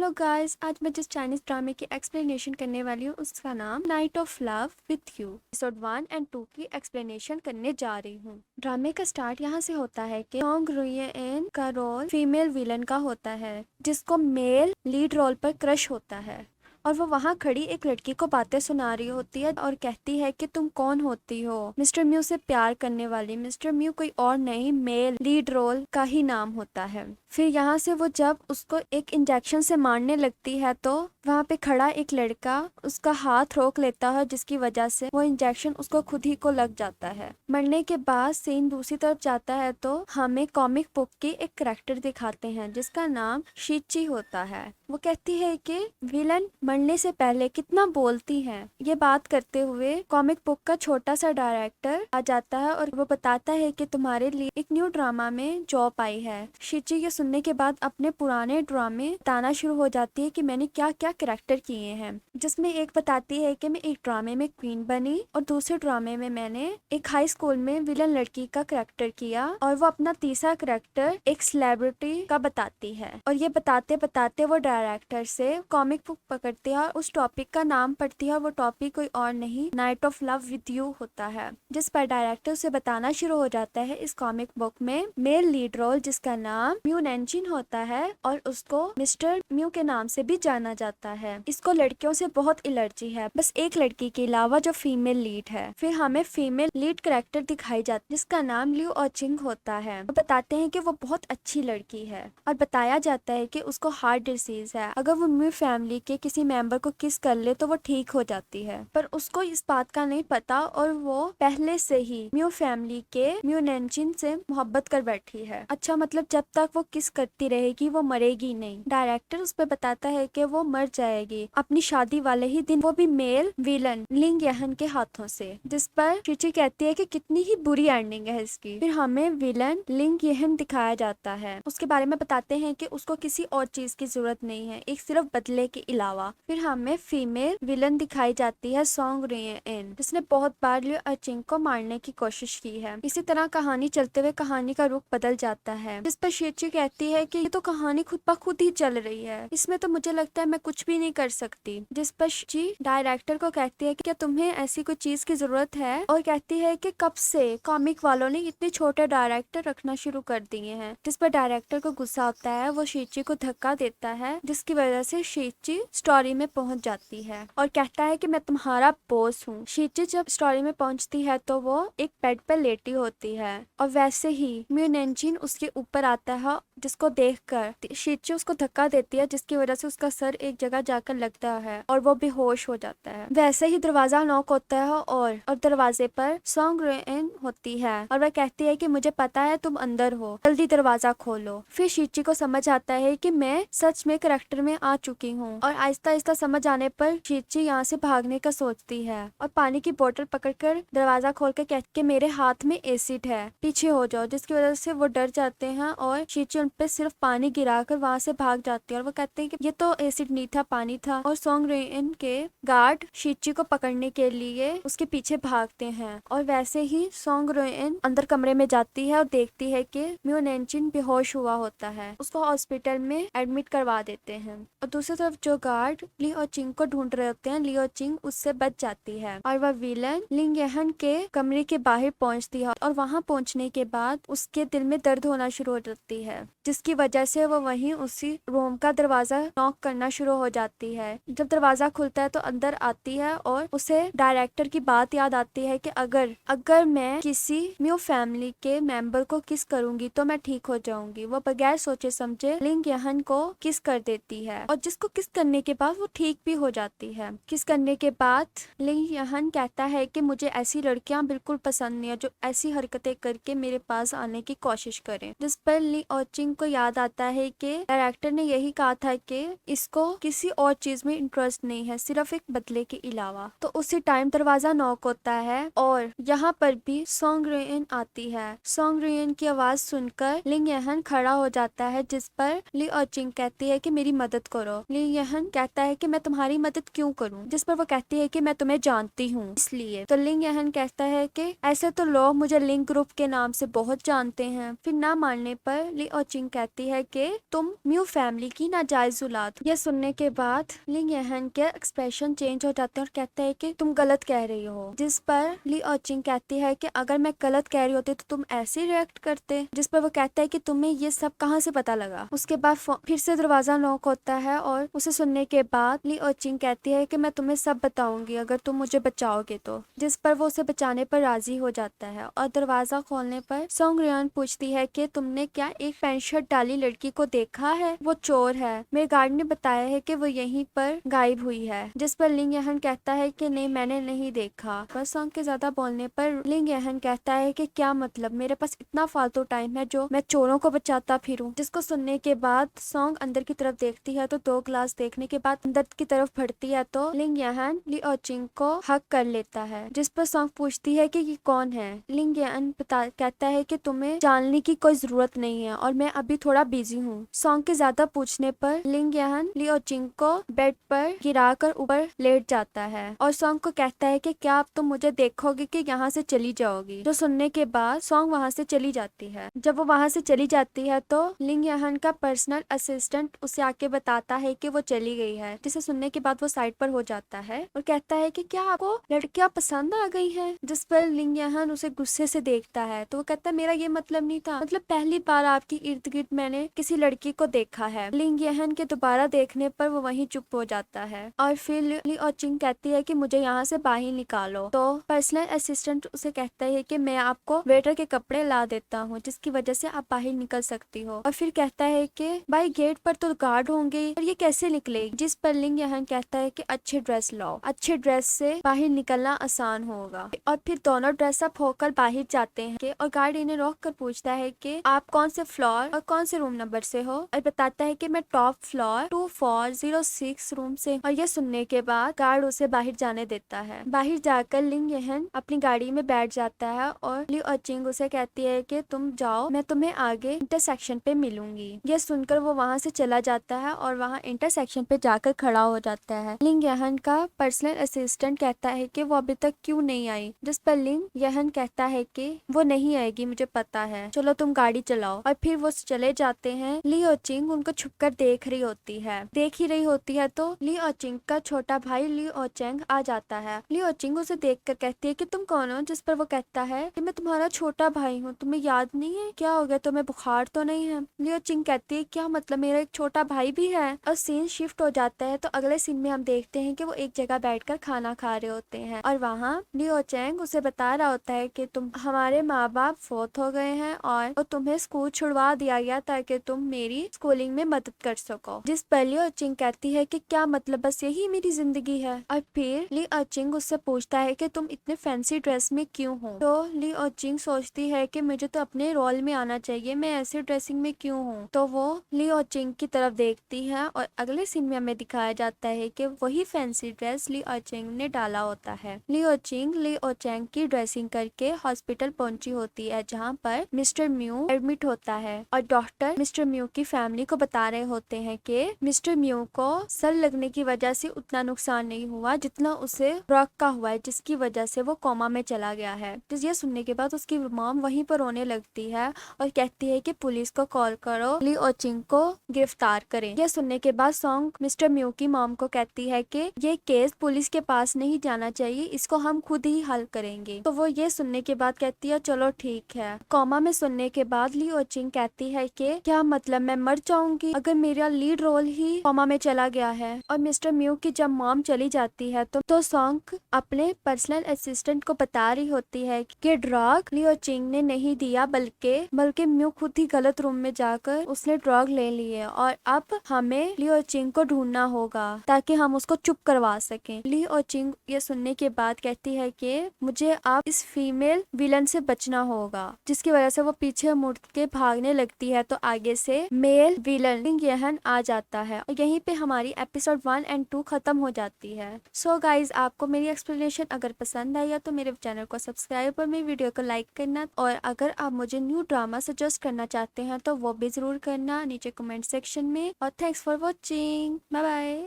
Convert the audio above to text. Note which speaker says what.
Speaker 1: Hello guys, आज मैं जिस चाइनीज ड्रामे की एक्सप्लेनेशन करने वाली हूँ उसका नाम night of love with you episode 1 and 2 की एक्सप्लेनेशन करने जा रही हूँ। ड्रामे का स्टार्ट यहाँ से होता है कि सॉन्ग रुयन का रोल फीमेल विलन का होता है जिसको मेल लीड रोल पर क्रश होता है और वो वहाँ खड़ी एक लड़की को बातें सुना रही होती है और कहती है कि तुम कौन होती हो। मिस्टर म्यू से प्यार करने वाली। मिस्टर म्यू कोई और नहीं, मेल लीड रोल का ही नाम होता है। फिर यहाँ से वो जब उसको एक इंजेक्शन से मारने लगती है तो वहाँ पे खड़ा एक लड़का उसका हाथ रोक लेता है जिसकी वजह से वो इंजेक्शन उसको खुद ही को लग जाता है। मरने के बाद सीन दूसरी तरफ जाता है तो हमें कॉमिक बुक की एक कैरेक्टर दिखाते हैं जिसका नाम शीची होता है। वो कहती है कि विलन मरने से पहले कितना बोलती है। ये बात करते हुए कॉमिक बुक का छोटा सा डायरेक्टर आ जाता है और वो बताता है कि तुम्हारे लिए एक न्यू ड्रामा में जॉब आई है। शीची ये सुनने के बाद अपने पुराने ड्रामे बताना शुरू हो जाती है कि मैंने क्या क्या कैरेक्टर किए हैं, जिसमें एक बताती है कि मैं एक ड्रामे में क्वीन बनी और दूसरे ड्रामे में मैंने एक हाई स्कूल में विलन लड़की का कैरेक्टर किया और वो अपना तीसरा कैरेक्टर एक सेलिब्रिटी का बताती है। और ये बताते बताते वो डायरेक्टर से कॉमिक बुक पकड़ती है और उस टॉपिक का नाम पढ़ती है। वो टॉपिक कोई और नहीं, night of love with you होता है, जिस पर डायरेक्टर उसे बताना शुरू हो जाता है इस कॉमिक बुक में मेल लीड रोल जिसका नाम म्यू नैनचिन होता है और उसको मिस्टर म्यू के नाम से भी जाना जाता है। इसको लड़कियों से बहुत एलर्जी है, बस एक लड़की के अलावा जो फीमेल लीड है। फिर हमें फीमेल लीड कैरेक्टर दिखाई जाती है जिसका नाम लियो ऑचिंग होता है। वो बताते हैं कि वो बहुत अच्छी लड़की है और बताया जाता है कि उसको हार्ट डिसीज है। अगर वो म्यू फैमिली के किसी मेंबर को किस कर ले तो वो ठीक हो जाती है, पर उसको इस बात का नहीं पता और वो पहले से ही म्यू फैमिली के म्यू नैनचिन से मोहब्बत कर बैठी है। अच्छा, मतलब जब तक वो किस करती रहेगी वो मरेगी नहीं। डायरेक्टर उस पर बताता है कि वो मर जाएगी अपनी शादी वाले ही दिन, वो भी मेल विलन लिंग यहन के हाथों से, जिस पर शीची कहती है कि कितनी ही बुरी एंडिंग है इसकी। फिर हमें विलन लिंग यहन दिखाया जाता है। उसके बारे में बताते हैं कि उसको किसी और चीज की जरूरत नहीं है, एक सिर्फ बदले के अलावा। फिर हमें फीमेल विलन दिखाई जाती है सॉन्ग रुयन, जिसने बहुत बार लियो अर्चिंग को मारने की कोशिश की है। इसी तरह कहानी चलते हुए कहानी का रुख बदल जाता है, जिस पर शीची कहती है कि ये तो कहानी खुद ब खुद ही चल रही है, इसमें तो मुझे लगता है मैं कुछ भी नहीं कर सकती। जिस पर शीची डायरेक्टर को कहती है कि क्या तुम्हें ऐसी कोई चीज की जरूरत है, और कहती है कि कब से कॉमिक वालों ने इतने छोटे डायरेक्टर रखना शुरू कर दिए हैं। जिस पर डायरेक्टर को गुस्सा होता है, वो शीची को धक्का देता है जिसकी वजह से शीची स्टोरी में पहुंच जाती है और कहता है कि मैं तुम्हारा बॉस हूँ। शीची जब स्टोरी में पहुंचती है तो वो एक बेड पर लेटी होती है और वैसे ही म्यू नैनचिन उसके ऊपर आता है, जिसको देखकर शीची उसको धक्का देती है जिसकी वजह से उसका सर एक जगह जाकर लगता है और वो बेहोश हो जाता है। वैसे ही दरवाजा नॉक होता है और दरवाजे पर सॉन्ग रुयन होती है और वह कहती है कि मुझे पता है तुम अंदर हो, जल्दी दरवाजा खोलो। फिर शीची को समझ आता है कि मैं सच में कैरेक्टर में आ चुकी हूँ और आहिस्ता आहिस्ता समझ आने पर शीची यहाँ से भागने का सोचती है और पानी की बोतल पकड़कर दरवाजा खोल कर कहती कि मेरे हाथ में एसिड है, पीछे हो जाओ, जिसकी वजह से वो डर जाते हैं और शीची उन पे सिर्फ पानी गिराकर वहाँ से भाग जाती है और वो कहते हैं कि ये तो एसिड नहीं था, पानी था। और सॉन्ग रुयन के गार्ड शीची को पकड़ने के लिए उसके पीछे भागते हैं और वैसे ही सॉन्ग रुयन अंदर कमरे में जाती है और देखती है कि म्यू नैनचिन बेहोश हुआ होता है। उसको हॉस्पिटल में एडमिट करवा देते हैं और दूसरी तरफ जो गार्ड ली ऑचिंग को ढूंढ रहे होते हैं, ली ऑचिंग उससे बच जाती है और वह विलन लिंग यहन के कमरे के बाहर पहुंचती है और वहां पहुंचने के बाद उसके दिल में दर्द होना शुरू हो जाती है, जिसकी वजह से वो वहीं उसी रूम का दरवाजा नॉक करना शुरू हो जाती है। जब दरवाजा खुलता है तो अंदर आती है और उसे डायरेक्टर की बात याद आती है कि अगर मैं किसी म्यू फैमिली के मेंबर को किस करूंगी तो मैं ठीक हो जाऊंगी। वो बगैर सोचे समझे लिंग यहन को किस कर देती है और जिसको किस करने के बाद वो ठीक भी हो जाती है। किस करने के बाद लिंग यहन कहता है कि मुझे ऐसी लड़कियां बिल्कुल पसंद नहीं है जो ऐसी हरकतें करके मेरे पास आने की कोशिश करें। जिस पर ली ऑचिंग को याद आता है कि डायरेक्टर ने यही कहा था कि इसको किसी और चीज में इंटरेस्ट नहीं है, सिर्फ एक बदले के अलावा। तो उसी टाइम दरवाजा नॉक होता है और यहाँ पर भी सॉन्ग रुयन आती है। सॉन्ग रुयन की आवाज सुनकर लिंग यहन खड़ा हो जाता है, जिस पर ली ऑचिंग कहती है कि मेरी मदद करो। ली यहन कहता है कि मैं तुम्हारी मदद क्यों करूं, जिस पर वो कहती है कि मैं तुम्हें जानती हूँ इसलिए। तो लिंग यहन कहता है कि ऐसे तो लोग मुझे लिंग ग्रुप के नाम से बहुत जानते हैं। फिर ना मानने पर ली ओचिंग कहती है कि तुम म्यू फैमिली की नाजायज औलाद। यह सुनने के बाद लिंग यहन के एक्सप्रेशन चेंज हो जाते हैं और कहते हैं कि तुम गलत कह रही हो, जिस पर ली ओचिंग कहती है कि अगर मैं गलत कह रही होती तो तुम ऐसे रिएक्ट करते। जिस पर वो कहता है कि तुम्हें ये सब कहाँ से पता लगा। उसके बाद फिर से दरवाजा नॉक होता है और उसे सुनने के बाद ली ओचिंग कहती है कि मैं तुम्हें सब बताऊंगी अगर तुम मुझे बचाओगे तो, जिस पर वो उसे बचाने पर राजी हो जाता है। और दरवाजा खोलने पर सोंग रियन पूछती है कि तुमने क्या एक पैंट शर्ट डाली लड़की को देखा है, वो चोर है, मेरे गार्ड ने बताया है कि वो यहीं पर गायब हुई है। जिस पर लिंग यहन कहता है कि नहीं मैंने नहीं देखा। पर सोंग के ज्यादा बोलने पर लिंग यहन कहता है कि क्या मतलब, मेरे पास इतना फालतू टाइम है जो मैं चोरों को बचाता फिरूं। जिसको सुनने के बाद सोंग अंदर की तरफ देखती है तो 2 ग्लास देखने के बाद अंदर की तरफ बढ़ती है तो लिंग यहन ली ओचिंग को हक कर लेता है। जिस पर सोंग पूछती है कि ये कौन है। लिंग यहन कहता है कि तुम्हें जानने की कोई जरूरत नहीं है और मैं अभी थोड़ा बिजी हूँ। सोंग के ज्यादा पूछने पर लिंग यहन ली ओचिंग को बेड पर गिराकर ऊपर लेट जाता है और सोंग को कहता है कि क्या अब तुम मुझे देखोगे कि यहाँ से चली जाओगी। जो सुनने के बाद सोंग वहाँ से चली जाती है। जब वो वहाँ से चली जाती है तो लिंग यहन का पर्सनल असिस्टेंट उसे आके बताता है कि वो चली गई है। जिसे सुनने के बाद वो साइड पर हो जाता है और कहता है कि क्या आपको लड़कियां पसंद आ गई हैं। जिस पर लिंग यहन उसे गुस्से से देखता है तो वो कहता है मेरा ये मतलब नहीं था, मतलब पहली बार आपकी इर्द गिर्द मैंने किसी लड़की को देखा है। लिंग यहन के दोबारा देखने पर वो वहीं चुप हो जाता है और फिर ली ओचिंग कहती है कि मुझे यहाँ से बाहर निकालो। तो पर्सनल असिस्टेंट उसे कहता है कि मैं आपको वेटर के कपड़े ला देता हूँ जिसकी वजह से आप बाहर निकल सकती हो। और फिर कहता है कि भाई गेट पर तो गार्ड होंगे और ये कैसे निकलेगी। जिस पर लिंग यहन कहता है कि अच्छी ड्रेस लाओ, अच्छे ड्रेस से बाहर निकलना आसान होगा। और फिर दोनों ड्रेसअप होकर बाहर जाते हैं और गार्ड इन्हें रोक कर पूछता है कि आप कौन से फ्लोर और कौन से रूम नंबर से हो और बताता है कि मैं टॉप फ्लोर 2406 रूम से। और ये सुनने के बाद गार्ड उसे बाहर जाने देता है। बाहर जाकर लिंग यहन अपनी गाड़ी में बैठ जाता है और ली ओचिंग उसे कहती है कि तुम जाओ, मैं तुम्हें आगे इंटरसेक्शन पे मिलूंगी। ये सुनकर वो वहाँ से चला जाता है और वहाँ इंटरसेक्शन पे जाकर खड़ा हो जाता है। लिंग यहन का पर्सनल असिस्टेंट कहता है कि वो अभी तक क्यों नहीं आई। जिस पर लिंग यहन कहता है कि वो नहीं आएगी, मुझे पता है, चलो तुम गाड़ी चलाओ। और फिर वो चले जाते हैं। ली ओचिंग उनको छुपकर देख रही होती है। देख ही रही होती है तो ली ओचिंग का छोटा भाई ली ओचेंग आ जाता है। ली ओचिंग उसे देखकर कहती है कि तुम कौन हो। जिस पर वो कहता है कि मैं तुम्हारा छोटा भाई हूँ, तुम्हें याद नहीं है, क्या हो गया, तुम्हें बुखार तो नहीं है। ली ओचिंग कहती है क्या मतलब, मेरा एक छोटा भाई भी है। और सीन शिफ्ट हो जाता है तो अगले सीन में हम देखते हैं कि वो एक जगह बैठकर खाना खा रहे होते हैं और वहाँ ली ओचेंग उसे बता रहा होता है कि तुम हमारे माँ बाप फौत हो गए हैं और तुम्हें स्कूल छुड़वा दिया गया ताकि तुम मेरी स्कूलिंग में मदद कर सको। जिस पर ली ओचिंग कहती है कि क्या मतलब, बस यही मेरी जिंदगी है। और फिर ली ओचिंग उससे पूछता है कि तुम इतने फैंसी ड्रेस में क्यों हो। तो ली ओचिंग सोचती है कि मुझे तो अपने रोल में आना चाहिए, मैं ऐसी ड्रेसिंग में क्यों हूँ। तो वो ली ओचिंग की तरफ देखती है और अगले सीन में हमें दिखाया जाता है कि वही फैंसी ड्रेस ली ओचिंग ने डाला होता है। ली ओचिंग की ड्रेसिंग करके हॉस्पिटल पहुंची होती है जहाँ पर मिस्टर म्यू एडमिट होता है और डॉक्टर मिस्टर म्यू की फैमिली को बता रहे होते हैं कि मिस्टर म्यू को सर लगने की वजह से उतना नुकसान नहीं हुआ जितना उसे ड्रग का हुआ है, जिसकी वजह से वो कोमा में चला गया है। तो ये सुनने के बाद उसकी मॉम वहीं पर रोने लगती है और कहती है कि पुलिस को कॉल करो, ली ओचिंग को गिरफ्तार करें। यह सुनने के बाद सोंग मिस्टर म्यू की मॉम को कहती है कि ये केस पुलिस के पास नहीं जाना चाहिए, इसको हम खुद ही हल करेंगे। तो वो ये सुनने के बाद कहती है चलो ठीक है। कोमा में सुनने के बाद ली ओचिंग कहती है कि क्या मतलब, मैं मर जाऊंगी अगर मेरा लीड रोल ही कोमा में चला गया है। और मिस्टर म्यू की जब मॉम चली जाती है तो सोंग अपने पर्सनल असिस्टेंट को बता रही होती है कि ड्रग ली ओचिंग ने नहीं दिया बल्कि म्यू खुद ही गलत रूम में जाकर उसने ड्रग ले ली है और अब हमें ली ओचिंग को ढूंढना होगा ताकि हम उसको चुप करवा सकें। ली ओचिंग ये सुनने के बाद कहती है कि मुझे अब इस फीमेल विलन से बचना होगा, जिसकी वजह से वो पीछे मुड़ के भागने लगती है तो आगे से मेल विलन लिंग यहन आ जाता है और यहीं पे हमारी एपिसोड 1 और 2 खत्म हो जाती है। सो गाइज, आपको मेरी एक्सप्लेनेशन अगर पसंद आई तो मेरे चैनल को सब्सक्राइब और मेरी वीडियो को लाइक करना और अगर आप मुझे न्यू ड्रामा सजेस्ट करना चाहते हैं तो वो भी जरूर करना नीचे कमेंट सेक्शन में। और thanks for watching, bye bye.